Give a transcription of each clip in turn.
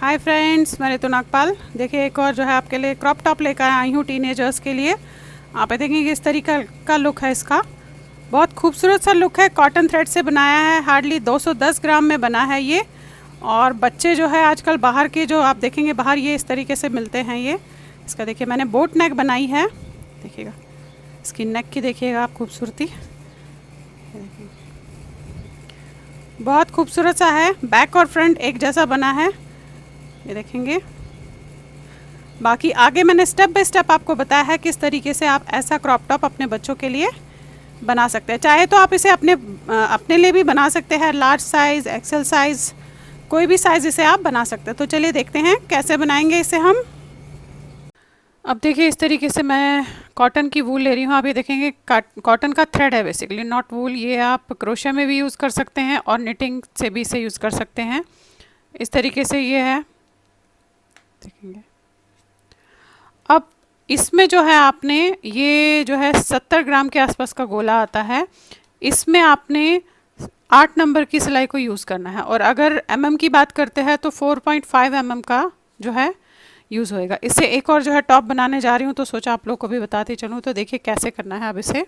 Hi friends, मैं ऋतु नागपाल। देखिए एक और जो है आपके लिए क्रॉप टॉप लेकर आई हूँ टीनेजर्स के लिए। आप देखेंगे इस तरीका का लुक है इसका। बहुत खूबसूरत सा लुक है। कॉटन थ्रेड से बनाया है। हार्डली 210 ग्राम में बना है ये। और बच्चे जो है आजकल बाहर के जो आप देखेंगे बाहर ये इस तरीके से मिलते हैं। ये इसका देखिए मैंने बोट नेक बनाई है। देखिएगा इसकी नेक की, देखिएगा आप खूबसूरती। बहुत खूबसूरत सा है। बैक और फ्रंट एक जैसा बना है, ये देखेंगे। बाकी आगे मैंने स्टेप बाय स्टेप आपको बताया है किस तरीके से आप ऐसा क्रॉप टॉप अपने बच्चों के लिए बना सकते हैं। चाहे तो आप इसे अपने लिए भी बना सकते हैं। लार्ज साइज़, एक्सेल साइज़, कोई भी साइज़ इसे आप बना सकते हैं। तो चलिए देखते हैं कैसे बनाएंगे इसे हम। अब देखिए इस तरीके से मैं कॉटन की वूल ले रही हूँ। आप ये देखेंगे कॉटन का थ्रेड है बेसिकली, नॉट वूल। ये आप क्रोशिया में भी यूज़ कर सकते हैं और निटिंग से भी इसे यूज़ कर सकते हैं। इस तरीके से ये है, देखेंगे। अब इसमें जो है आपने ये जो है 70 ग्राम के आसपास का गोला आता है। इसमें आपने 8 नंबर की सिलाई को यूज़ करना है। और अगर mm की बात करते हैं तो 4.5 mm का जो है यूज़ होएगा। इससे एक और जो है टॉप बनाने जा रही हूँ तो सोचा आप लोग को भी बताती चलूँ। तो देखिए कैसे करना है अब इसे।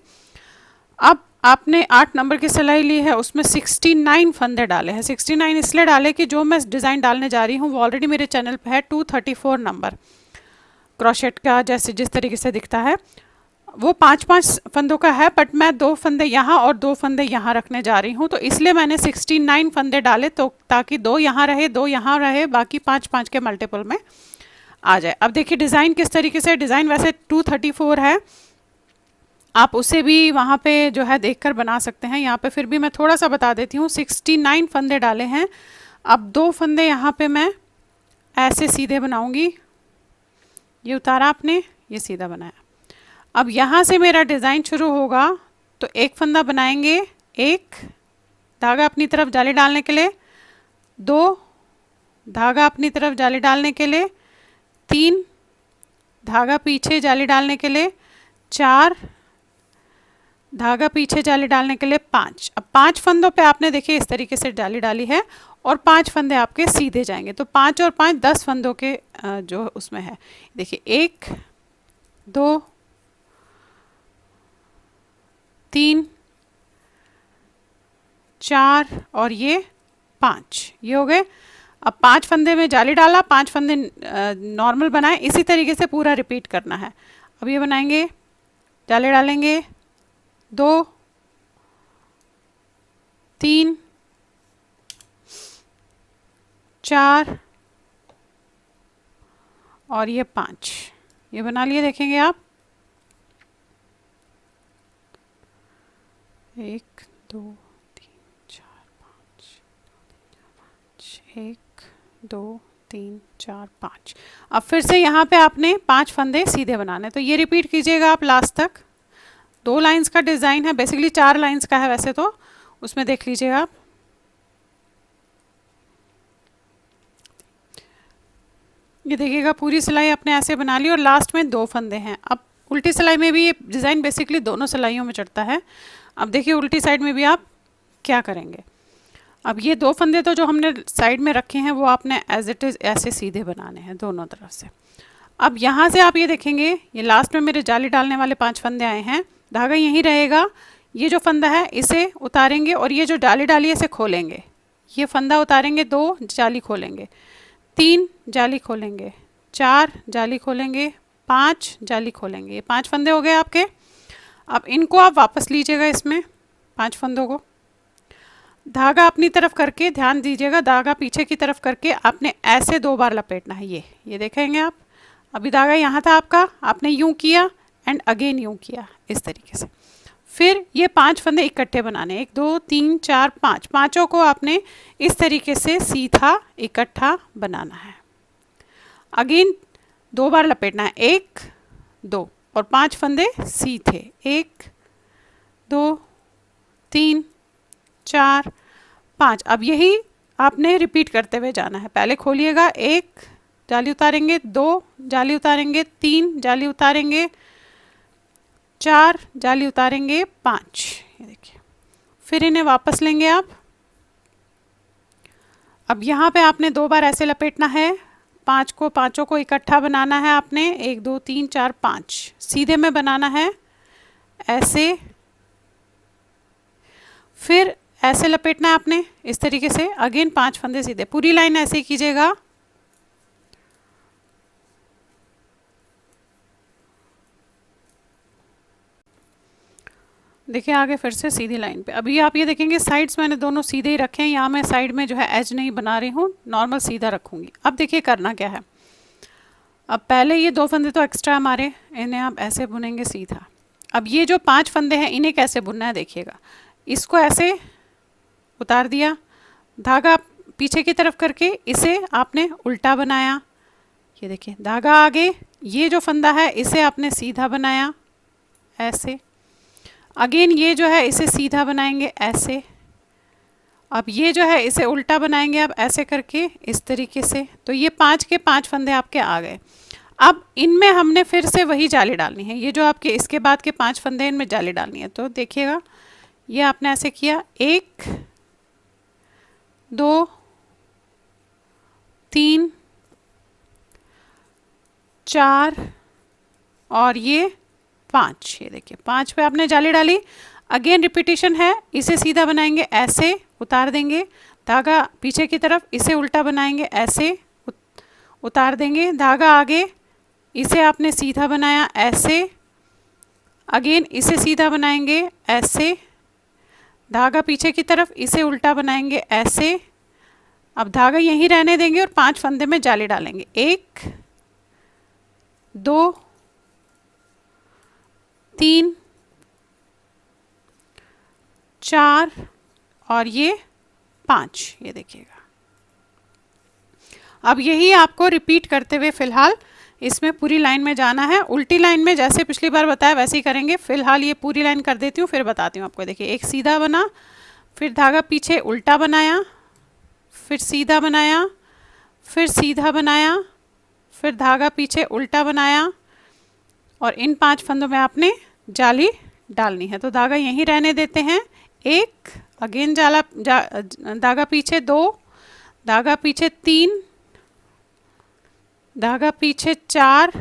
अब आपने 8 नंबर की सिलाई ली है, उसमें 69 फंदे डाले हैं। 69 इसलिए डाले कि जो मैं डिज़ाइन डालने जा रही हूँ वो ऑलरेडी मेरे चैनल पे है 234 नंबर क्रोशेट का, जैसे जिस तरीके से दिखता है वो 5-5 फंदों का है। बट मैं 2 फंदे यहाँ और 2 फंदे यहाँ रखने जा रही हूँ, तो इसलिए मैंने 69 फंदे डाले, तो ताकि 2 यहाँ रहे 2 यहाँ रहे, बाकी 5-5 के मल्टीपल में आ जाए। अब देखिए डिज़ाइन किस तरीके से। डिज़ाइन वैसे 234 है, आप उसे भी वहाँ पे जो है देखकर बना सकते हैं। यहाँ पे फिर भी मैं थोड़ा सा बता देती हूँ। 69 फंदे डाले हैं। अब 2 फंदे यहाँ पे मैं ऐसे सीधे बनाऊँगी। ये उतारा आपने, ये सीधा बनाया। अब यहाँ से मेरा डिज़ाइन शुरू होगा, तो एक फंदा बनाएंगे, एक धागा अपनी तरफ जाली डालने के लिए, 2 धागा अपनी तरफ जाली डालने के लिए, 3 धागा पीछे जाली डालने के लिए, 4 धागा पीछे जाली डालने के लिए, 5। अब 5 फंदों पे आपने देखिए इस तरीके से जाली डाली है और 5 फंदे आपके सीधे जाएंगे। तो 5 और 5 10 फंदों के जो उसमें है। देखिए 1 2 3 4 और ये 5, ये हो गए। अब 5 फंदे में जाली डाला, 5 फंदे नॉर्मल बनाए। इसी तरीके से पूरा रिपीट करना है। अब ये बनाएंगे, जाली डालेंगे, 2 3 4 और ये 5, ये बना लिए। देखेंगे आप 1 2 3 4 5, 1 2 3 4 5। अब फिर से यहाँ पे आपने 5 फंदे सीधे बनाने, तो ये रिपीट कीजिएगा आप लास्ट तक। 2 लाइंस का डिज़ाइन है, बेसिकली 4 लाइंस का है वैसे तो, उसमें देख लीजिएगा आप। ये देखिएगा पूरी सिलाई आपने ऐसे बना ली और लास्ट में 2 फंदे हैं। अब उल्टी सिलाई में भी ये डिज़ाइन बेसिकली दोनों सिलाइयों में चढ़ता है। अब देखिए उल्टी साइड में भी आप क्या करेंगे। अब ये 2 फंदे तो जो हमने साइड में रखे हैं वो आपने एज इट इज़ ऐसे सीधे बनाने हैं दोनों तरफ से। अब यहाँ से आप ये देखेंगे, ये लास्ट में मेरे जाली डालने वाले 5 फंदे आए हैं। धागा यहीं रहेगा। ये जो फंदा है इसे उतारेंगे और ये जो जाली डाली है इसे खोलेंगे। ये फंदा उतारेंगे, 2 जाली खोलेंगे, 3 जाली खोलेंगे, 4 जाली खोलेंगे, 5 जाली खोलेंगे। ये 5 फंदे हो गए आपके। अब इनको आप वापस लीजिएगा इसमें 5 फंदों को। धागा अपनी तरफ करके, ध्यान दीजिएगा, धागा पीछे की तरफ करके आपने ऐसे 2 बार लपेटना है। ये देखेंगे आप। अभी धागा यहाँ था आपका, आपने यूँ किया एंड अगेन यूँ किया, इस तरीके से। फिर ये 5 फंदे इकट्ठे बनाने, 1 2 3 4 5, पाँचों को आपने इस तरीके से सीधा इकट्ठा बनाना है। अगेन 2 बार लपेटना है, 1 2 और 5 फंदे सीधे, 1 2 3 4 5। अब यही आपने रिपीट करते हुए जाना है। पहले खोलिएगा, 1 जाली उतारेंगे, 2 जाली उतारेंगे, 3 जाली उतारेंगे, 4 जाली उतारेंगे, 5। ये देखिए। फिर इन्हें वापस लेंगे आप। अब यहाँ पे आपने 2 बार ऐसे लपेटना है, पांचों को इकट्ठा बनाना है आपने, 1 2 3 4 5 सीधे में बनाना है ऐसे, फिर ऐसे लपेटना है आपने इस तरीके से, अगेन 5 फंदे सीधे, पूरी लाइन ऐसे ही कीजिएगा। देखिए आगे फिर से सीधी लाइन पे। अभी आप ये देखेंगे साइड्स मैंने दोनों सीधे ही रखे हैं, यहाँ मैं साइड में जो है एज नहीं बना रही हूँ, नॉर्मल सीधा रखूँगी। अब देखिए करना क्या है, अब पहले ये 2 फंदे तो एक्स्ट्रा हमारे, इन्हें आप ऐसे बुनेंगे सीधा। अब ये जो 5 फंदे हैं इन्हें कैसे बुनना है देखिएगा, इसको ऐसे उतार दिया, धागा पीछे की तरफ करके इसे आपने उल्टा बनाया, ये देखिए धागा आगे, ये जो फंदा है इसे आपने सीधा बनाया ऐसे, अगेन ये जो है इसे सीधा बनाएंगे ऐसे, अब ये जो है इसे उल्टा बनाएंगे आप ऐसे करके इस तरीके से। तो ये 5 के 5 फंदे आपके आ गए। अब इनमें हमने फिर से वही जाली डालनी है, ये जो आपके इसके बाद के 5 फंदे इनमें जाली डालनी है। तो देखिएगा ये आपने ऐसे किया, 1 2 3 4 और ये 5, ये देखिए 5 पे आपने जाली डाली, अगेन रिपीटेशन है, इसे सीधा बनाएंगे ऐसे, उतार देंगे धागा पीछे की तरफ, इसे उल्टा बनाएंगे ऐसे, उतार देंगे धागा आगे, इसे आपने सीधा बनाया ऐसे, अगेन इसे सीधा बनाएंगे ऐसे, धागा पीछे की तरफ, इसे उल्टा बनाएंगे ऐसे। अब धागा यहीं रहने देंगे और 5 फंदे में जाली डालेंगे, 1 2 3 4 और ये 5, ये देखिएगा। अब यही आपको रिपीट करते हुए फिलहाल इसमें पूरी लाइन में जाना है, उल्टी लाइन में जैसे पिछली बार बताया वैसे ही करेंगे। फिलहाल ये पूरी लाइन कर देती हूँ फिर बताती हूँ आपको। देखिए एक सीधा बना, फिर धागा पीछे उल्टा बनाया, फिर सीधा बनाया, फिर सीधा बनाया, फिर धागा पीछे उल्टा बनाया और इन 5 फंदों में आपने जाली डालनी है। तो धागा यहीं रहने देते हैं, 1 अगेन धागा पीछे 2, धागा पीछे 3, धागा पीछे 4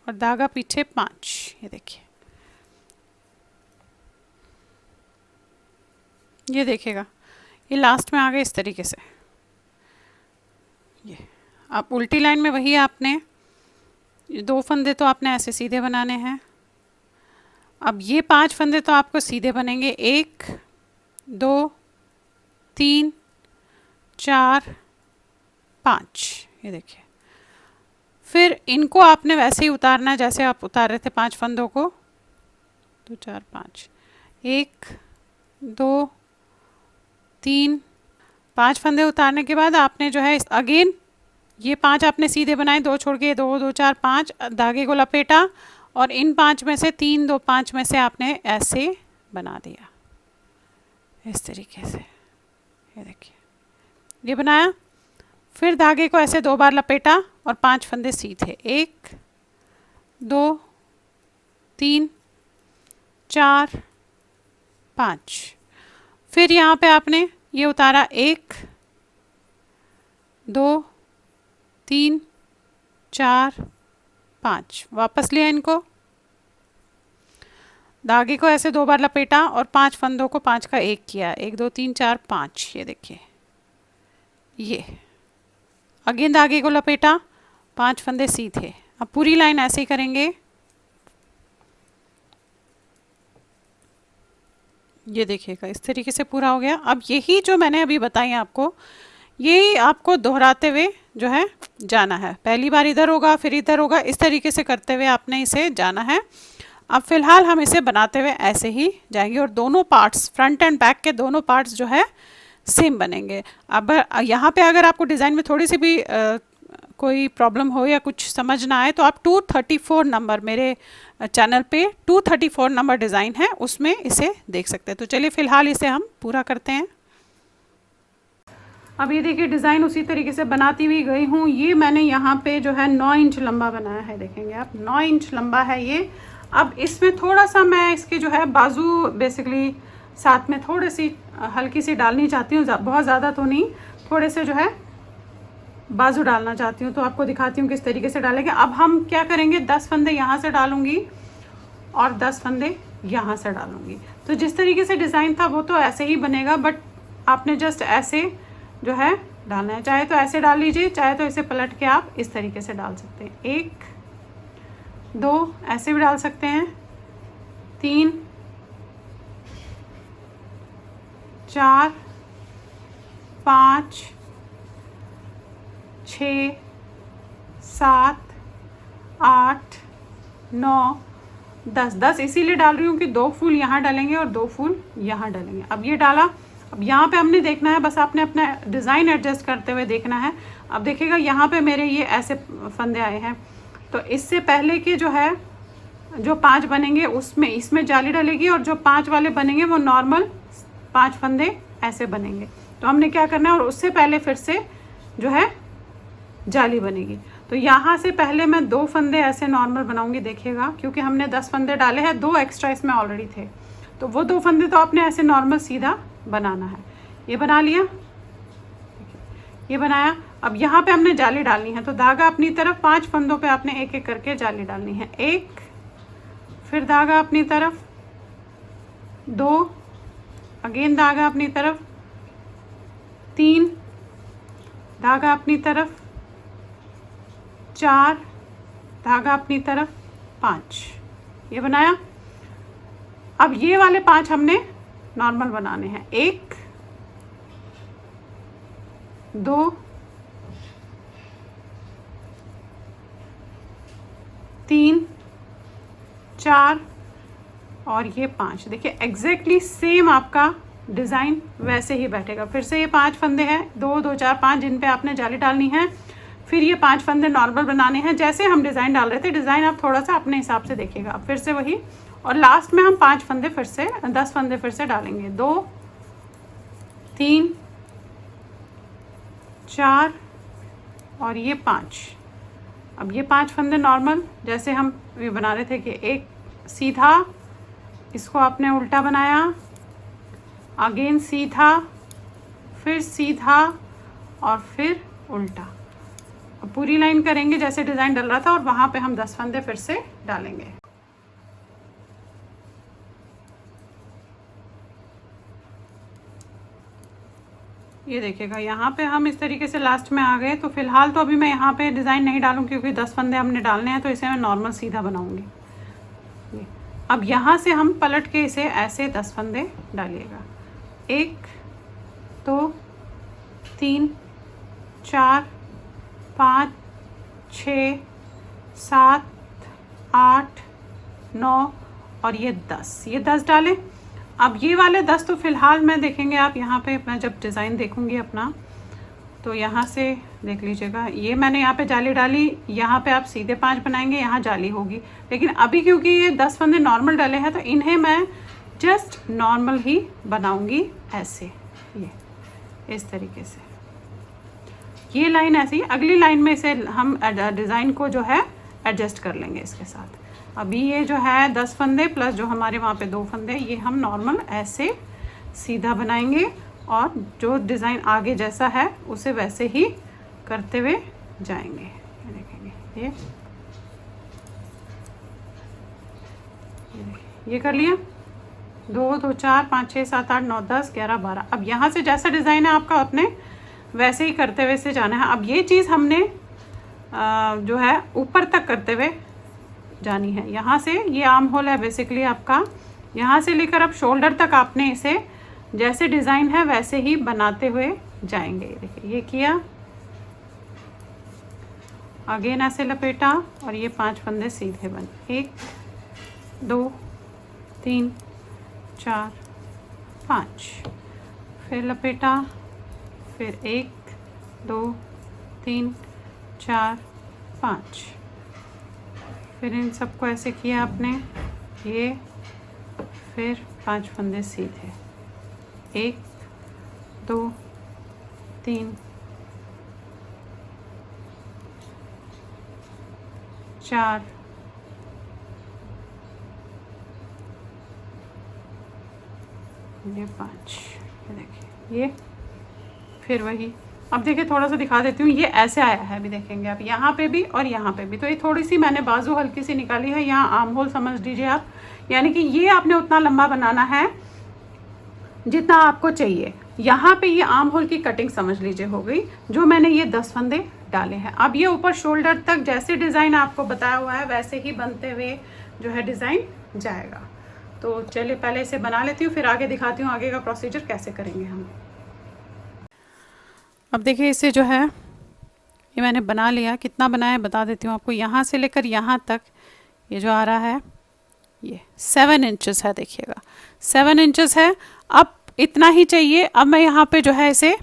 और धागा पीछे 5, ये देखिए, ये देखिएगा ये लास्ट में आ गए इस तरीके से। ये अब उल्टी लाइन में वही आपने 2 फंदे तो आपने ऐसे सीधे बनाने हैं। अब ये 5 फंदे तो आपको सीधे बनेंगे, 1 2 3 4 5, ये देखिए। फिर इनको आपने वैसे ही उतारना है जैसे आप उतार रहे थे 5 फंदों को, 2 4 5, 1 2 3 5 फंदे उतारने के बाद आपने जो है अगेन ये 5 आपने सीधे बनाए, 2 छोड़ के 2 2 4 5, धागे को लपेटा और इन 5 में से 3 2 5 में से आपने ऐसे बना दिया इस तरीके से, ये देखिए ये बनाया। फिर धागे को ऐसे 2 बार लपेटा और 5 फंदे सीधे, 1 2 3 4 5। फिर यहाँ पे आपने ये उतारा, 1 2 3 4 5, वापस लिया इनको, धागे को ऐसे 2 बार लपेटा और 5 फंदों को 5 का 1 किया, 1 2 3 4 5, ये देखिए ये अगेन धागे को लपेटा, 5 फंदे सीधे। अब पूरी लाइन ऐसे ही करेंगे, ये देखिएगा इस तरीके से पूरा हो गया। अब यही जो मैंने अभी बताई आपको, ये आपको दोहराते हुए जो है जाना है, पहली बार इधर होगा फिर इधर होगा, इस तरीके से करते हुए आपने इसे जाना है। अब फिलहाल हम इसे बनाते हुए ऐसे ही जाएंगे और दोनों पार्ट्स, फ्रंट एंड बैक के दोनों पार्ट्स जो है सेम बनेंगे। अब यहाँ पे अगर आपको डिज़ाइन में थोड़ी सी भी कोई प्रॉब्लम हो या कुछ समझ ना आए तो आप 234 नंबर मेरे चैनल पे 234 नंबर डिज़ाइन है, उसमें इसे देख सकते हैं। तो चलिए फ़िलहाल इसे हम पूरा करते हैं। अब ये देखिए डिज़ाइन उसी तरीके से बनाती हुई गई हूँ। ये मैंने यहाँ पे जो है 9 इंच लंबा बनाया है, देखेंगे आप 9 इंच लंबा है ये। अब इसमें थोड़ा सा मैं इसके जो है बाजू बेसिकली साथ में थोड़ी सी हल्की सी डालनी चाहती हूँ, बहुत ज़्यादा तो नहीं, थोड़े से जो है बाजू डालना चाहती हूँ, तो आपको दिखाती हूँ किस तरीके से डालेंगे। अब हम क्या करेंगे, 10 फंदे यहाँ से डालूँगी और 10 फंदे यहाँ से डालूँगी। तो जिस तरीके से डिज़ाइन था वो तो ऐसे ही बनेगा, बट आपने जस्ट ऐसे जो है डालना है। चाहे तो ऐसे डाल लीजिए, चाहे तो इसे पलट के आप इस तरीके से डाल सकते हैं। 1 2 ऐसे भी डाल सकते हैं, 3 4 5 6 7 8 9 10 10 इसीलिए डाल रही हूँ कि 2 फूल यहाँ डालेंगे और 2 फूल यहाँ डालेंगे। अब ये डाला, अब यहाँ पे हमने देखना है, बस आपने अपना डिज़ाइन एडजस्ट करते हुए देखना है। अब देखिएगा यहाँ पे मेरे ये ऐसे फंदे आए हैं, तो इससे पहले के जो है जो 5 बनेंगे उसमें इसमें जाली डलेगी, और जो 5 वाले बनेंगे वो नॉर्मल 5 फंदे ऐसे बनेंगे। तो हमने क्या करना है, और उससे पहले फिर से जो है जाली बनेगी। तो यहाँ से पहले मैं 2 फंदे ऐसे नॉर्मल बनाऊंगी, देखिएगा, क्योंकि हमने 10 फंदे डाले हैं, 2 एक्स्ट्रा इसमें ऑलरेडी थे, तो वो 2 फंदे तो आपने ऐसे नॉर्मल सीधा बनाना है। ये बना लिया, ये बनाया। अब यहाँ पे हमने जाली डालनी है, तो धागा अपनी तरफ 5 फंदों पे आपने एक एक करके जाली डालनी है। 1, फिर धागा अपनी तरफ, 2, अगेन धागा अपनी तरफ, 3, धागा अपनी तरफ, 4, धागा अपनी तरफ, 5। ये बनाया। अब ये वाले 5 हमने नॉर्मल बनाने हैं। 1 2 3 4 और ये 5। देखिए एग्जैक्टली सेम आपका डिज़ाइन वैसे ही बैठेगा। फिर से ये 5 फंदे हैं, 2 2 4 5, जिन पे आपने जाली डालनी है। फिर ये 5 फंदे नॉर्मल बनाने हैं, जैसे हम डिज़ाइन डाल रहे थे। डिज़ाइन आप थोड़ा सा अपने हिसाब से देखिएगा। अब फिर से वही, और लास्ट में हम 5 फंदे फिर से 10 फंदे फिर से डालेंगे। 2 3 4 और ये 5। अब ये 5 फंदे नॉर्मल, जैसे हम ये बना रहे थे कि एक सीधा, इसको आपने उल्टा बनाया, अगेन सीधा, फिर सीधा और फिर उल्टा। अब पूरी लाइन करेंगे जैसे डिज़ाइन डल रहा था, और वहाँ पे हम 10 फंदे फिर से डालेंगे। ये देखिएगा यहाँ पे हम इस तरीके से लास्ट में आ गए। तो फिलहाल तो अभी मैं यहाँ पे डिज़ाइन नहीं डालूँ, क्योंकि 10 फंदे हमने डालने हैं, तो इसे मैं नॉर्मल सीधा बनाऊँगी। अब यहाँ से हम पलट के इसे ऐसे 10 फंदे डालिएगा। 1 2 3 4 5 6 7 8 9 और ये 10। ये 10 डालें। अब ये वाले 10 तो फ़िलहाल मैं देखेंगे आप यहाँ पे, मैं जब डिज़ाइन देखूँगी अपना, तो यहाँ से देख लीजिएगा। ये मैंने यहाँ पे जाली डाली, यहाँ पे आप सीधे 5 बनाएंगे, यहाँ जाली होगी। लेकिन अभी क्योंकि ये 10 फंदे नॉर्मल डाले हैं, तो इन्हें मैं जस्ट नॉर्मल ही बनाऊँगी ऐसे, ये इस तरीके से। ये लाइन ऐसे ही, अगली लाइन में इसे हम डिज़ाइन को जो है एडजस्ट कर लेंगे इसके साथ। अभी ये जो है 10 फंदे प्लस जो हमारे वहाँ पे 2 फंदे, ये हम नॉर्मल ऐसे सीधा बनाएंगे, और जो डिज़ाइन आगे जैसा है उसे वैसे ही करते हुए जाएंगे। ये देखेंगे, ये कर लिया। 2 2 4 5 6 7 8 9 10 11 12। अब यहाँ से जैसा डिज़ाइन है आपका, अपने वैसे ही करते हुए से जाना है। अब ये चीज़ हमने जो है ऊपर तक करते हुए जानी है। यहाँ से ये आर्म होल है बेसिकली आपका, यहाँ से लेकर अब शोल्डर तक आपने इसे जैसे डिज़ाइन है वैसे ही बनाते हुए जाएंगे। देखिए ये किया, अगेन ऐसे लपेटा, और ये 5 फंदे सीधे बने। 1 2 3 4 5, फिर लपेटा, फिर 1 2 3 4 5, फिर इन सबको ऐसे किया आपने, ये, फिर 5 फंदे सीधे। 1 2 3 4 ये 5। ये देखिए, ये फिर वही अब देखिए थोड़ा सा दिखा देती हूँ, ये ऐसे आया है, अभी देखेंगे आप यहाँ पे भी और यहाँ पे भी। तो ये थोड़ी सी मैंने बाजू हल्की सी निकाली है, यहाँ आर्म होल समझ लीजिए आप, यानी कि ये आपने उतना लंबा बनाना है जितना आपको चाहिए। यहाँ पे ये आर्म होल की कटिंग समझ लीजिए हो गई, जो मैंने ये 10 फंदे डाले हैं। अब ये ऊपर शोल्डर तक जैसे डिज़ाइन आपको बताया हुआ है वैसे ही बनते हुए जो है डिज़ाइन जाएगा। तो चलिए पहले इसे बना लेती हूँ, फिर आगे दिखाती हूँ आगे का प्रोसीजर कैसे करेंगे हम। अब देखिए इसे जो है ये मैंने बना लिया। कितना बनाया बता देती हूँ आपको। यहाँ से लेकर यहाँ तक ये जो आ रहा है ये 7 इंचेस है, देखिएगा 7 इंचेस है। अब इतना ही चाहिए। अब मैं यहाँ पे जो है इसे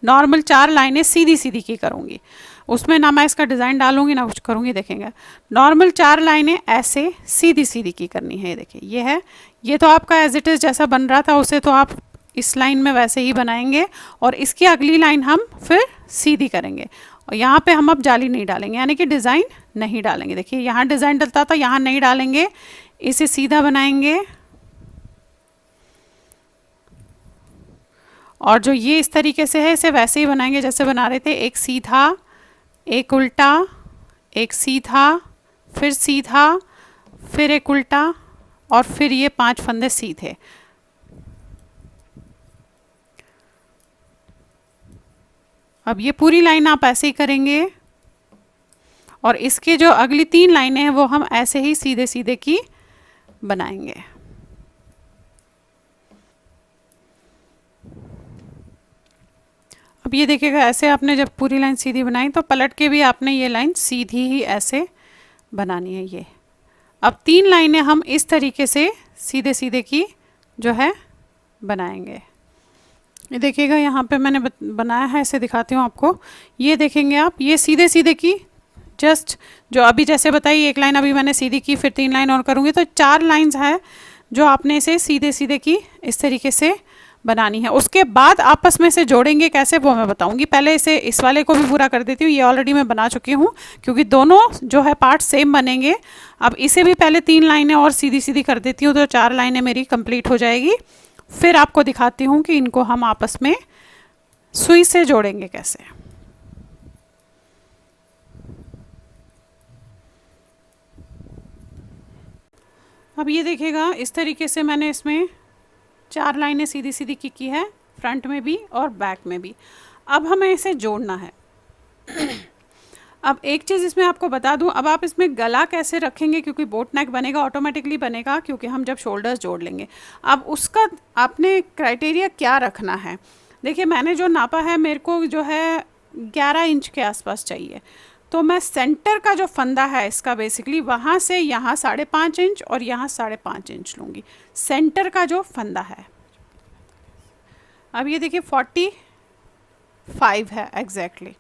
नॉर्मल 4 लाइनें सीधी सीधी की करूँगी, उसमें ना मैं इसका डिज़ाइन डालूंगी ना कुछ करूँगी। देखेंगे नॉर्मल 4 लाइनें ऐसे सीधी सीधी की करनी है। ये देखिए ये है, ये तो आपका एज इट इज़ जैसा बन रहा था उसे तो आप इस लाइन में वैसे ही बनाएंगे, और इसकी अगली लाइन हम फिर सीधी करेंगे। और यहाँ पे हम अब जाली नहीं डालेंगे, यानी कि डिज़ाइन नहीं डालेंगे। देखिए यहाँ डिज़ाइन डलता था, यहाँ नहीं डालेंगे, इसे सीधा बनाएंगे। और जो ये इस तरीके से है इसे वैसे ही बनाएंगे जैसे बना रहे थे, एक सीधा, एक उल्टा, एक सीधा, फिर सीधा, फिर एक उल्टा, और फिर ये 5 फंदे सीधे। अब ये पूरी लाइन आप ऐसे ही करेंगे, और इसके जो अगली 3 लाइनें हैं वो हम ऐसे ही सीधे सीधे की बनाएंगे। अब ये देखिएगा ऐसे आपने जब पूरी लाइन सीधी बनाई तो पलट के भी आपने ये लाइन सीधी ही ऐसे बनानी है। ये अब 3 लाइनें हम इस तरीके से सीधे सीधे की जो है बनाएंगे। ये देखिएगा यहाँ पे मैंने बनाया है, ऐसे दिखाती हूँ आपको। ये देखेंगे आप, ये सीधे सीधे की जस्ट जो अभी जैसे बताई, एक लाइन अभी मैंने सीधी की, फिर 3 लाइन और करूँगी, तो 4 लाइंस है जो आपने इसे सीधे सीधे की इस तरीके से बनानी है। उसके बाद आपस में से जोड़ेंगे कैसे वो मैं बताऊंगी। पहले इसे इस वाले को भी पूरा कर देती हूँ, ये ऑलरेडी मैं बना चुकी हूँ क्योंकि दोनों जो है पार्ट सेम बनेंगे। अब इसे भी पहले 3 लाइनें और सीधी सीधी कर देती हूँ तो 4 लाइनें मेरी कंप्लीट हो जाएगी। फिर आपको दिखाती हूँ कि इनको हम आपस में सुई से जोड़ेंगे कैसे। अब ये देखिएगा इस तरीके से मैंने इसमें 4 लाइनें सीधी सीधी की है, फ्रंट में भी और बैक में भी। अब हमें इसे जोड़ना है। अब एक चीज़ इसमें आपको बता दूं, अब आप इसमें गला कैसे रखेंगे, क्योंकि बोट नेक बनेगा, ऑटोमेटिकली बनेगा क्योंकि हम जब शोल्डर्स जोड़ लेंगे। अब उसका आपने क्राइटेरिया क्या रखना है। देखिए मैंने जो नापा है मेरे को जो है 11 इंच के आसपास चाहिए, तो मैं सेंटर का जो फंदा है इसका बेसिकली वहाँ से यहाँ 5.5 इंच और यहाँ 5.5 इंच लूँगी, सेंटर का जो फंदा है। अब ये देखिए 45 है एग्जैक्टली।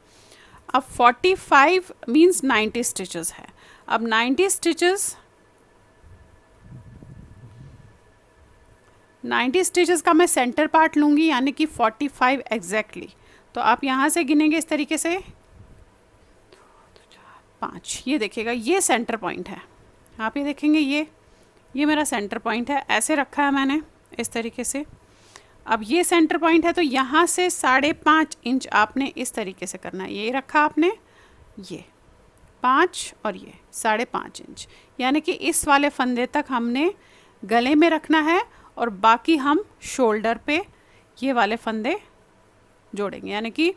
अब 45 मीन्स 90 स्टिचेस है। अब 90 स्टिचेस का मैं सेंटर पार्ट लूँगी, यानी कि 45 एग्जैक्टली। तो आप यहाँ से गिनेंगे इस तरीके से 5। ये देखिएगा ये सेंटर पॉइंट है, आप ये देखेंगे ये मेरा सेंटर पॉइंट है, ऐसे रखा है मैंने इस तरीके से। अब ये सेंटर पॉइंट है तो यहाँ से 5.5 इंच आपने इस तरीके से करना है। ये रखा आपने, ये 5 और ये 5.5 इंच, यानी कि इस वाले फंदे तक हमने गले में रखना है और बाकी हम शोल्डर पे ये वाले फंदे जोड़ेंगे। यानी कि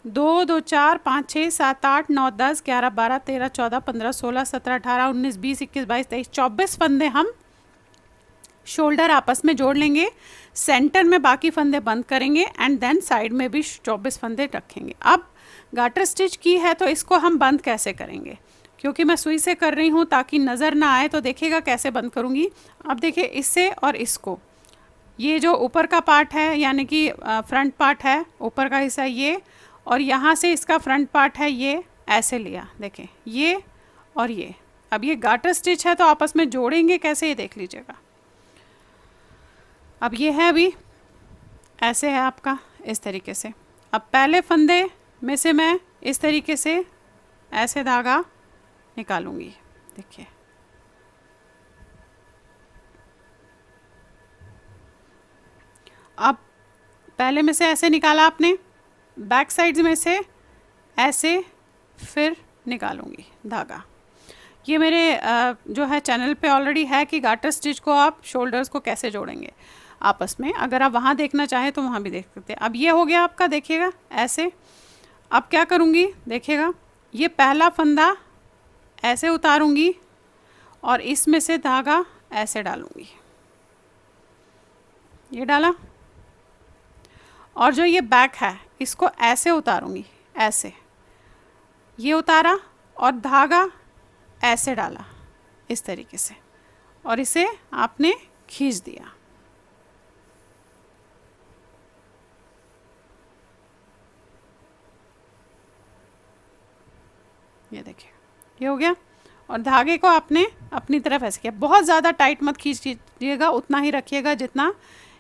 2, 2, 4, 5, 6, 7, 8, 9, 10, 11, 12, 13, 14, 15, 16, 17, 18, 19, 20, 21, 22, 23, 24 फंदे हम शोल्डर आपस में जोड़ लेंगे। सेंटर में बाकी फंदे बंद करेंगे एंड देन साइड में भी 24 फंदे रखेंगे। अब गाटर स्टिच की है तो इसको हम बंद कैसे करेंगे, क्योंकि मैं सुई से कर रही हूँ ताकि नज़र ना आए, तो देखिएगा कैसे बंद करूँगी। अब देखिए इससे और इसको, ये जो ऊपर का पार्ट है यानी कि फ्रंट पार्ट है, ऊपर का हिस्सा ये, और यहाँ से इसका फ्रंट पार्ट है, ये ऐसे लिया, देखें ये और ये। अब ये गाटर स्टिच है तो आपस में जोड़ेंगे कैसे ये देख लीजिएगा। अब ये है अभी ऐसे है आपका इस तरीके से। अब पहले फंदे में से मैं इस तरीके से ऐसे धागा निकालूंगी, देखिए अब पहले में से ऐसे निकाला आपने, बैक साइड में से ऐसे फिर निकालूंगी धागा। ये मेरे जो है चैनल पे ऑलरेडी है कि गार्टर स्टिच को आप शोल्डर्स को कैसे जोड़ेंगे आपस में, अगर आप वहाँ देखना चाहें तो वहाँ भी देख सकते हैं। अब ये हो गया आपका, देखिएगा ऐसे। अब क्या करूँगी देखिएगा, ये पहला फंदा ऐसे उतारूँगी और इसमें से धागा ऐसे डालूँगी, ये डाला, और जो ये बैक है इसको ऐसे उतारूँगी, ऐसे ये उतारा और धागा ऐसे डाला इस तरीके से, और इसे आपने खींच दिया। ये देखिए ये हो गया, और धागे को आपने अपनी तरफ ऐसे किया। बहुत ज़्यादा टाइट मत खींचिएगा, उतना ही रखिएगा जितना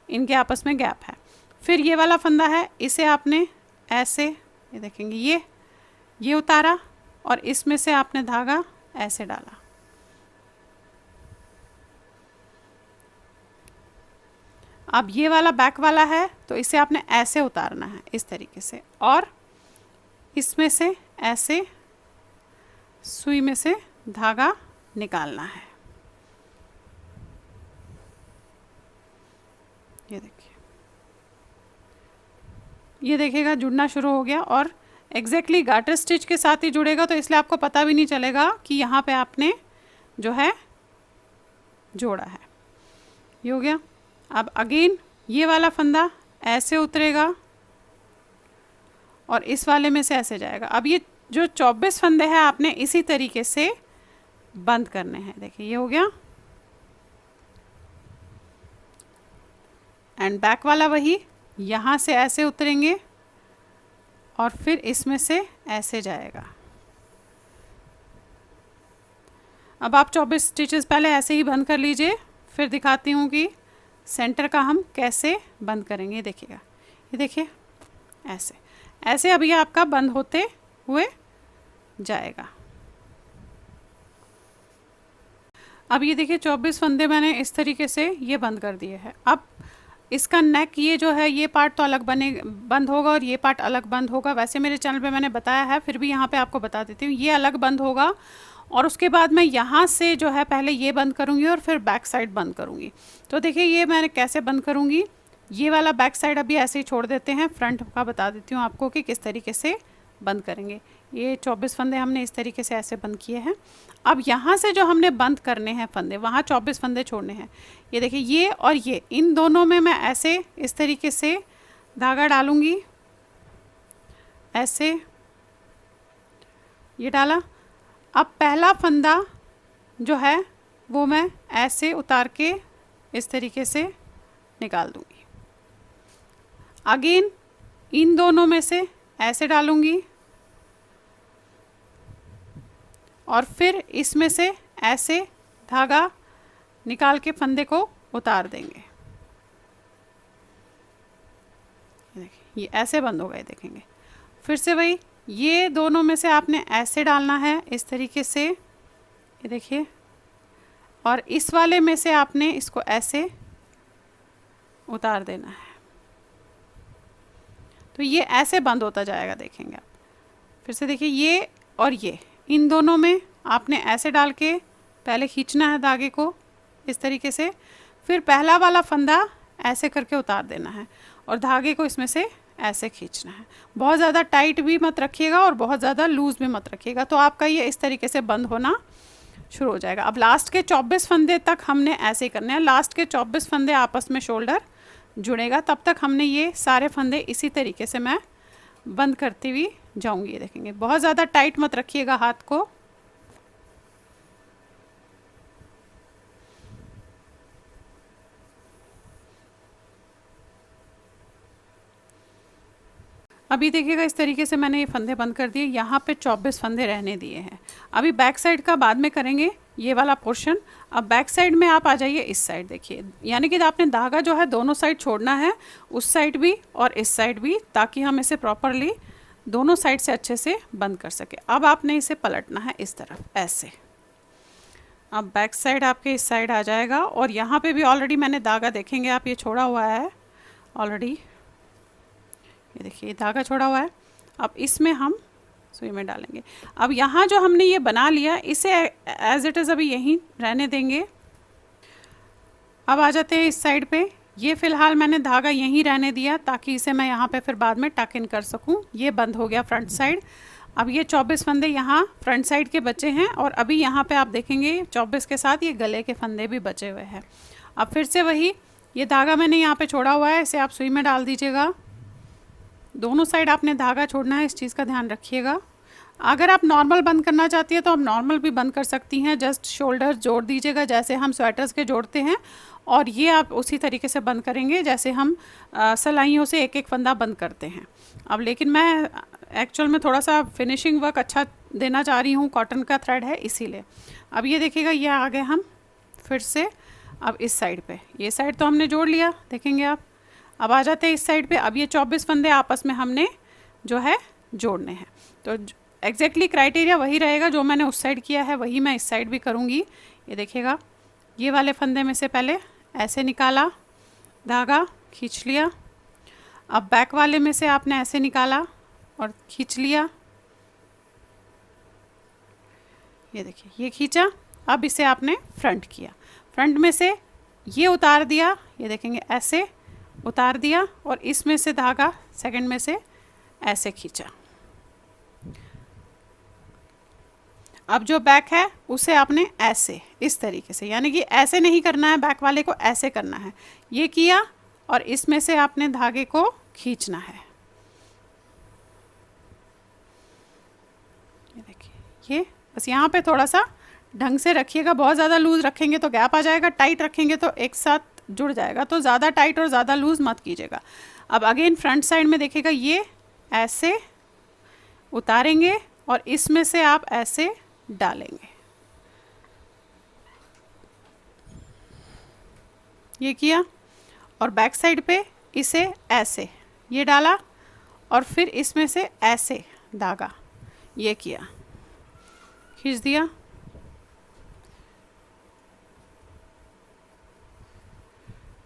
इनके आपस में गैप है। फिर ये वाला फंदा है, इसे आपने ऐसे, ये देखेंगे ये उतारा और इसमें से आपने धागा ऐसे डाला। अब ये वाला बैक वाला है तो इसे आपने ऐसे उतारना है इस तरीके से, और इसमें से ऐसे सुई में से धागा निकालना है। ये देखिए, ये देखिएगा जुड़ना शुरू हो गया, और एग्जैक्टली गार्टर स्टिच के साथ ही जुड़ेगा, तो इसलिए आपको पता भी नहीं चलेगा कि यहाँ पे आपने जो है जोड़ा है। ये हो गया। अब अगेन ये वाला फंदा ऐसे उतरेगा और इस वाले में से ऐसे जाएगा। अब ये जो 24 फंदे हैं आपने इसी तरीके से बंद करने हैं। देखिए ये हो गया, एंड बैक वाला वही, यहाँ से ऐसे उतरेंगे और फिर इसमें से ऐसे जाएगा। अब आप 24 स्टिचेस पहले ऐसे ही बंद कर लीजिए, फिर दिखाती हूँ कि सेंटर का हम कैसे बंद करेंगे। देखिएगा, ये देखिए ऐसे ऐसे अब ये आपका बंद होते हुए जाएगा। अब ये देखिए 24 फंदे मैंने इस तरीके से ये बंद कर दिए हैं। अब इसका नेक ये जो है ये पार्ट तो अलग बंद होगा और ये पार्ट अलग बंद होगा। वैसे मेरे चैनल पे मैंने बताया है, फिर भी यहाँ पे आपको बता देती हूँ। ये अलग बंद होगा और उसके बाद मैं यहाँ से जो है पहले ये बंद करूँगी और फिर बैक साइड बंद करूँगी। तो देखिए ये मैंने कैसे बंद करूँगी। ये वाला बैक साइड अभी ऐसे ही छोड़ देते हैं, फ्रंट का बता देती हूँ आपको कि किस तरीके से बंद करेंगे। ये 24 फंदे हमने इस तरीके से ऐसे बंद किए हैं। अब यहाँ से जो हमने बंद करने हैं फंदे, वहाँ 24 फंदे छोड़ने हैं। ये देखिए ये और ये, इन दोनों में मैं ऐसे इस तरीके से धागा डालूँगी, ऐसे ये डाला। अब पहला फंदा जो है वो मैं ऐसे उतार के इस तरीके से निकाल दूँगी। अगेन इन दोनों में से ऐसे डालूँगी और फिर इसमें से ऐसे धागा निकाल के फंदे को उतार देंगे। देखिए ये ऐसे बंद हो गए, देखेंगे। फिर से वही, ये दोनों में से आपने ऐसे डालना है इस तरीके से, ये देखिए, और इस वाले में से आपने इसको ऐसे उतार देना है। तो ये ऐसे बंद होता जाएगा, देखेंगे आप। फिर से देखिए ये और ये, इन दोनों में आपने ऐसे डाल के पहले खींचना है धागे को इस तरीके से, फिर पहला वाला फंदा ऐसे करके उतार देना है और धागे को इसमें से ऐसे खींचना है। बहुत ज़्यादा टाइट भी मत रखिएगा और बहुत ज़्यादा लूज़ भी मत रखिएगा, तो आपका ये इस तरीके से बंद होना शुरू हो जाएगा। अब लास्ट के 24 फंदे तक हमने ऐसे ही करने हैं। लास्ट के 24 फंदे आपस में शोल्डर जुड़ेगा, तब तक हमने ये सारे फंदे इसी तरीके से मैं बंद करती हुई जाऊंगी। ये देखेंगे, बहुत ज़्यादा टाइट मत रखिएगा हाथ को। अभी देखिएगा इस तरीके से मैंने ये फंदे बंद कर दिए। यहाँ पे 24 फंदे रहने दिए हैं। अभी बैक साइड का बाद में करेंगे, ये वाला पोर्शन। अब बैक साइड में आप आ जाइए इस साइड, देखिए, यानी कि आपने धागा जो है दोनों साइड छोड़ना है, उस साइड भी और इस साइड भी, ताकि हम इसे प्रॉपरली दोनों साइड से अच्छे से बंद कर सके। अब आपने इसे पलटना है इस तरफ ऐसे। अब बैक साइड आपके इस साइड आ जाएगा और यहाँ पे भी ऑलरेडी मैंने धागा, देखेंगे आप, ये छोड़ा हुआ है ऑलरेडी, ये देखिए ये धागा छोड़ा हुआ है। अब इसमें हम सुई में डालेंगे। अब यहाँ जो हमने ये बना लिया इसे एज इट इज़ अभी यहीं रहने देंगे। अब आ जाते हैं इस साइड पे। ये फ़िलहाल मैंने धागा यहीं रहने दिया ताकि इसे मैं यहाँ पे फिर बाद में टक इन कर सकूँ। ये बंद हो गया फ्रंट साइड। अब ये 24 फंदे यहाँ फ्रंट साइड के बचे हैं और अभी यहाँ पे आप देखेंगे 24 के साथ ये गले के फंदे भी बचे हुए हैं। अब फिर से वही, ये धागा मैंने यहाँ पे छोड़ा हुआ है, इसे आप सुई में डाल दीजिएगा। दोनों साइड आपने धागा छोड़ना है, इस चीज़ का ध्यान रखिएगा। अगर आप नॉर्मल बंद करना चाहती है तो आप नॉर्मल भी बंद कर सकती हैं। जस्ट शोल्डर जोड़ दीजिएगा जैसे हम स्वेटर्स के जोड़ते हैं, और ये आप उसी तरीके से बंद करेंगे जैसे हम सिलाइयों से एक एक फंदा बंद करते हैं। अब लेकिन मैं एक्चुअल में थोड़ा सा फिनिशिंग वर्क अच्छा देना चाह रही हूँ, कॉटन का थ्रेड है इसीलिए। अब ये देखिएगा ये आ गए हम फिर से। अब इस साइड पे, ये साइड तो हमने जोड़ लिया, देखेंगे आप। अब आ जाते हैं इस साइड पे। अब ये 24 फंदे आपस में हमने जो है जोड़ने हैं। तो एग्जैक्टली क्राइटेरिया वही रहेगा, जो मैंने उस साइड किया है वही मैं इस साइड भी करूँगी। ये देखिएगा ये वाले फंदे में से पहले ऐसे निकाला, धागा खींच लिया। अब बैक वाले में से आपने ऐसे निकाला और खींच लिया। ये देखिए ये खींचा। अब इसे आपने फ्रंट किया, फ्रंट में से ये उतार दिया, ये देखेंगे ऐसे उतार दिया, और इसमें से धागा सेकंड में से ऐसे खींचा। अब जो बैक है उसे आपने ऐसे इस तरीके से, यानी कि ऐसे नहीं करना है, बैक वाले को ऐसे करना है। ये किया और इसमें से आपने धागे को खींचना है। ये देखिए, ये बस यहाँ पे थोड़ा सा ढंग से रखिएगा। बहुत ज़्यादा लूज़ रखेंगे तो गैप आ जाएगा, टाइट रखेंगे तो एक साथ जुड़ जाएगा। तो ज़्यादा टाइट और ज़्यादा लूज़ मत कीजिएगा। अब अगेन फ्रंट साइड में देखिएगा ये ऐसे उतारेंगे और इसमें से आप ऐसे डालेंगे। ये किया और बैक साइड पे इसे ऐसे ये डाला और फिर इसमें से ऐसे धागा ये किया, खींच दिया।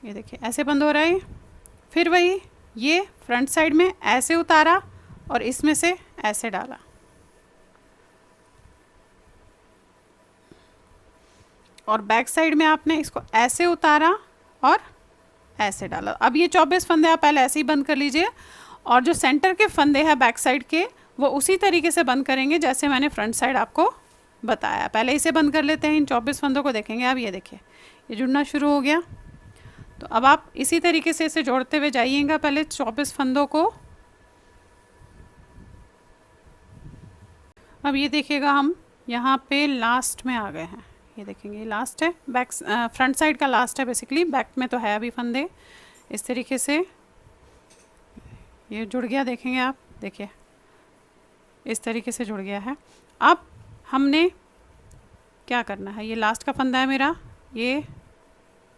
ये देखिए ऐसे बंद हो रहा है। फिर वही ये फ्रंट साइड में ऐसे उतारा और इसमें से ऐसे डाला। और बैक साइड में आपने इसको ऐसे उतारा और ऐसे डाला। अब ये 24 फंदे आप पहले ऐसे ही बंद कर लीजिए, और जो सेंटर के फंदे हैं बैक साइड के वो उसी तरीके से बंद करेंगे जैसे मैंने फ्रंट साइड आपको बताया। पहले इसे बंद कर लेते हैं, इन 24 फंदों को देखेंगे। अब ये देखिए ये जुड़ना शुरू हो गया। तो अब आप इसी तरीके से इसे जोड़ते हुए जाइएगा पहले 24 फंदों को। अब ये देखिएगा हम यहाँ पे लास्ट में आ गए हैं। ये देखेंगे लास्ट है, बैक फ्रंट साइड का लास्ट है बेसिकली, बैक में तो है अभी फंदे। इस तरीके से ये जुड़ गया, देखेंगे आप, देखिए इस तरीके से जुड़ गया है। अब हमने क्या करना है, ये लास्ट का फंदा है मेरा, ये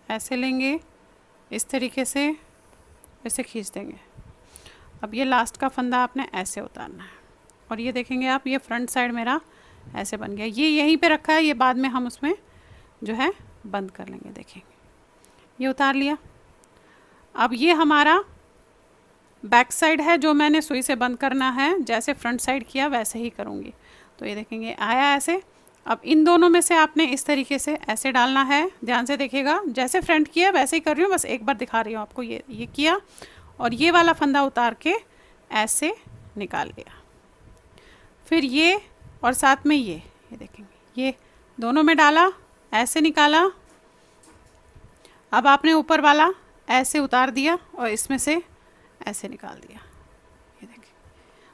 ऐसे लेंगे इस तरीके से, ऐसे खींच देंगे। अब ये लास्ट का फंदा आपने ऐसे उतारना है और ये देखेंगे आप ये फ्रंट साइड मेरा ऐसे बन गया। ये यहीं पे रखा है, ये बाद में हम उसमें जो है बंद कर लेंगे। देखेंगे ये उतार लिया। अब ये हमारा बैक साइड है जो मैंने सुई से बंद करना है, जैसे फ्रंट साइड किया वैसे ही करूँगी। तो ये देखेंगे आया ऐसे। अब इन दोनों में से आपने इस तरीके से ऐसे डालना है, ध्यान से देखिएगा, जैसे फ्रंट किया वैसे ही कर रही हूँ, बस एक बार दिखा रही हूँ आपको। ये किया और ये वाला फंदा उतार के ऐसे निकाल लिया। फिर ये और साथ में ये देखेंगे ये दोनों में डाला, ऐसे निकाला। अब आपने ऊपर वाला ऐसे उतार दिया और इसमें से ऐसे निकाल दिया। ये देखिए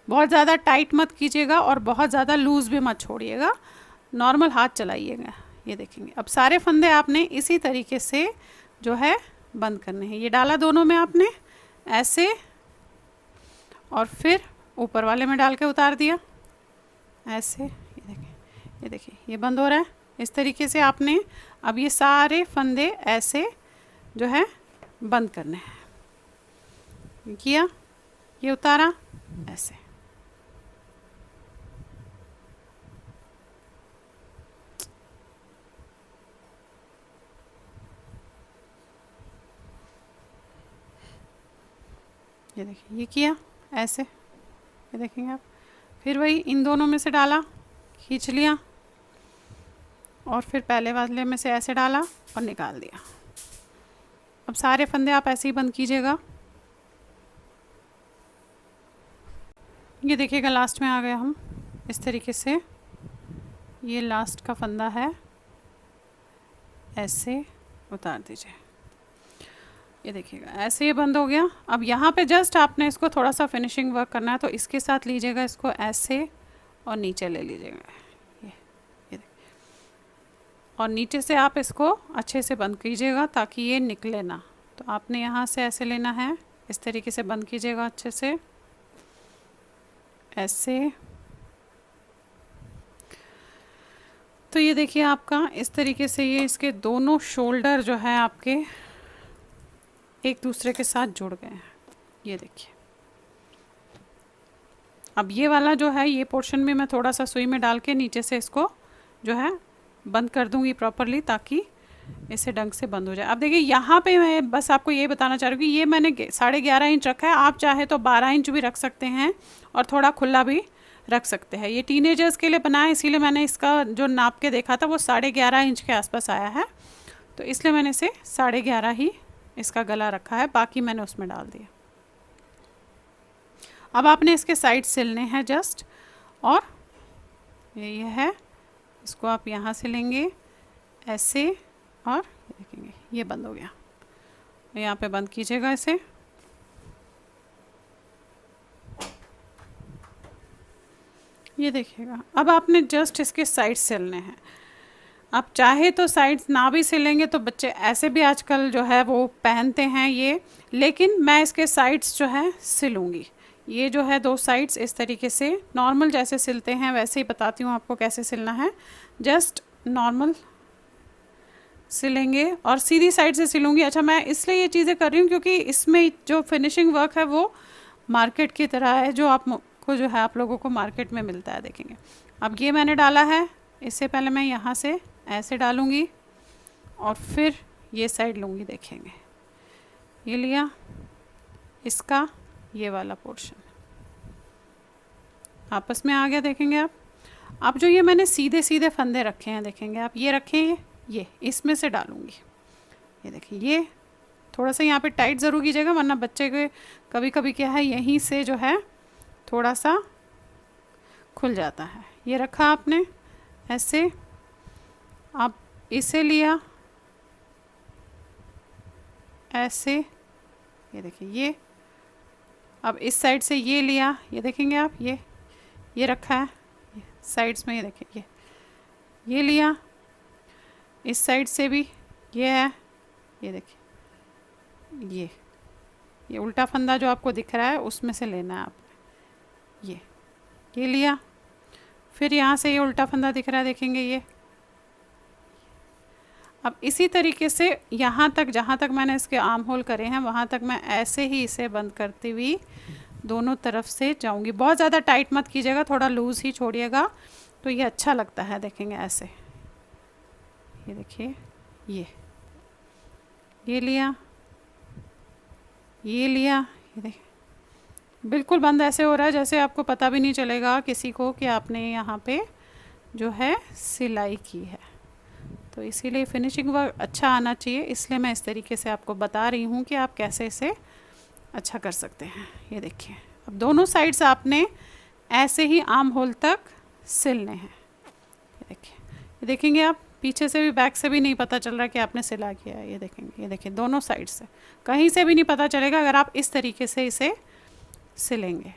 बहुत ज़्यादा टाइट मत कीजिएगा और बहुत ज़्यादा लूज़ भी मत छोड़िएगा, नॉर्मल हाथ चलाइएगा। ये देखेंगे अब सारे फंदे आपने इसी तरीके से जो है बंद करने हैं। ये डाला दोनों में आपने ऐसे और फिर ऊपर वाले में डाल के उतार दिया ऐसे। ये देखिए ये बंद हो रहा है। इस तरीके से आपने अब ये सारे फंदे ऐसे जो है बंद करने हैं। किया, ये उतारा ऐसे। ये देखिए ये किया ऐसे, ये देखेंगे आप। फिर वही इन दोनों में से डाला, खींच लिया, और फिर पहले वाले में से ऐसे डाला और निकाल दिया। अब सारे फंदे आप ऐसे ही बंद कीजिएगा। ये देखिएगा लास्ट में आ गए हम, इस तरीके से। ये लास्ट का फंदा है, ऐसे उतार दीजिए। ये देखिएगा ऐसे ये बंद हो गया। अब यहाँ पे जस्ट आपने इसको थोड़ा सा फिनिशिंग वर्क करना है, तो इसके साथ लीजिएगा इसको ऐसे और नीचे ले लीजिएगा, ये और नीचे से आप इसको अच्छे से बंद कीजिएगा ताकि ये निकले ना। तो आपने यहाँ से ऐसे लेना है, इस तरीके से बंद कीजिएगा अच्छे से, ऐसे। तो ये देखिए आपका इस तरीके से ये इसके दोनों शोल्डर जो है आपके एक दूसरे के साथ जुड़ गए हैं। ये देखिए। अब ये वाला जो है, ये पोर्शन में मैं थोड़ा सा सुई में डाल के नीचे से इसको जो है बंद कर दूंगी प्रॉपरली, ताकि इसे ढंग से बंद हो जाए। अब देखिए यहाँ पे मैं बस आपको ये बताना चाह रही हूँ कि ये मैंने 11.5 इंच रखा है। आप चाहे तो 12 इंच भी रख सकते हैं और थोड़ा खुला भी रख सकते हैं। ये टीनेजर्स के लिए बना है, इसीलिए मैंने इसका जो नाप के देखा था वो 11.5 इंच के आसपास आया है, तो इसलिए मैंने इसे 11.5 ही इसका गला रखा है, बाकी मैंने उसमें डाल दिया। अब आपने इसके साइड सिलने हैं जस्ट, और ये है, इसको आप यहाँ से लेंगे ऐसे, और देखेंगे ये बंद हो गया। यहाँ पे बंद कीजिएगा इसे। ये देखिएगा। अब आपने जस्ट इसके साइड सिलने हैं। आप चाहे तो साइड्स ना भी सिलेंगे तो बच्चे ऐसे भी आजकल जो है वो पहनते हैं ये, लेकिन मैं इसके साइड्स जो है सिलूँगी। ये जो है 2 साइड्स इस तरीके से नॉर्मल जैसे सिलते हैं वैसे ही बताती हूँ आपको कैसे सिलना है। जस्ट नॉर्मल सिलेंगे और सीधी साइड से सिलूँगी। अच्छा, मैं इसलिए ये चीज़ें कर रही हूँ क्योंकि इसमें जो फिनिशिंग वर्क है वो मार्केट की तरह है, जो आपको जो है आप लोगों को मार्केट में मिलता है। देखेंगे अब ये मैंने डाला है, इससे पहले मैं यहाँ से ऐसे डालूँगी और फिर ये साइड लूँगी। देखेंगे ये लिया, इसका ये वाला पोर्शन आपस में आ गया। देखेंगे आप। अब जो ये मैंने सीधे सीधे फंदे रखे हैं, देखेंगे आप, ये रखे हैं, ये इसमें से डालूँगी। ये देखिए, ये थोड़ा सा यहाँ पे टाइट ज़रूर कीजिएगा, वरना बच्चे के कभी कभी क्या है यहीं से जो है थोड़ा सा खुल जाता है। ये रखा आपने ऐसे, आप इसे लिया ऐसे, ये देखिए ये। अब इस साइड से ये लिया, ये देखेंगे आप, ये रखा है साइड्स में, ये देखिए ये लिया। इस साइड से भी ये है, ये देखिए ये उल्टा फंदा जो आपको दिख रहा है उसमें से लेना है आपने। ये लिया, फिर यहाँ से ये उल्टा फंदा दिख रहा है, देखेंगे ये। अब इसी तरीके से यहाँ तक, जहाँ तक मैंने इसके आर्म होल करे हैं वहाँ तक मैं ऐसे ही इसे बंद करती हुई दोनों तरफ से जाऊँगी। बहुत ज़्यादा टाइट मत कीजिएगा, थोड़ा लूज़ ही छोड़िएगा तो ये अच्छा लगता है। देखेंगे ऐसे, ये देखिए ये लिया, ये लिया, ये देखिए बिल्कुल बंद ऐसे हो रहा है जैसे आपको पता भी नहीं चलेगा किसी को कि आपने यहाँ पे जो है सिलाई की है। तो इसीलिए फिनिशिंग वर्क अच्छा आना चाहिए, इसलिए मैं इस तरीके से आपको बता रही हूँ कि आप कैसे इसे अच्छा कर सकते हैं। ये देखिए, अब दोनों साइड्स आपने ऐसे ही आर्म होल तक सिलने हैं। ये देखिए, ये देखेंगे आप, पीछे से भी बैक से भी नहीं पता चल रहा कि आपने सिला किया है। ये देखेंगे, ये देखिए दोनों साइड से कहीं से भी नहीं पता चलेगा अगर आप इस तरीके से इसे सिलेंगे।